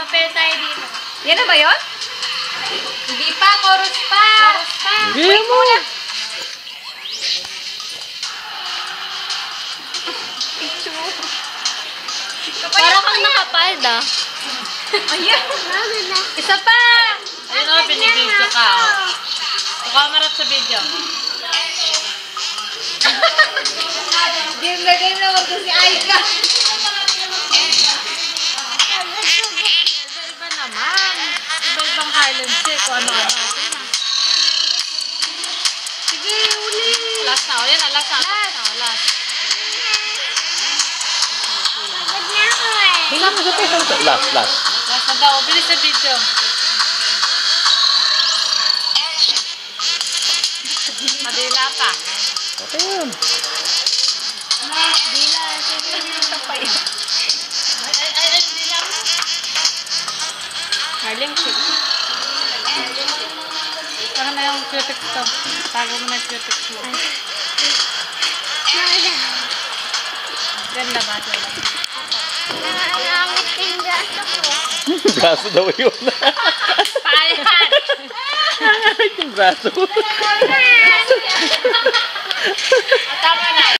Papel tayo dito. Yan na ba yun? Hindi pa, chorus pa. Chorus pa. Wait muna. Para kang nakapalda. Ayan. Isa pa. Ayun o, binibidyo ka o. Kukamarap sa video. Game na wag si Aika. Iba naman. Iba-ibang Highlands eh. Kung ano-ano. Sige, uli. Last na o. Yan na, last na. Last. Bilang mo sa last. Last na daw. Bilis sa video. Madila pa. Okay yun. Dila. Sige, isa pa yun. Ay, dila pa. Harlem Shake. Saka na yung cutex to. Tago mo na yung cutex mo. Ganda ba? Nangangamit yung braso ko. Braso daw yun. Payan! Yung braso.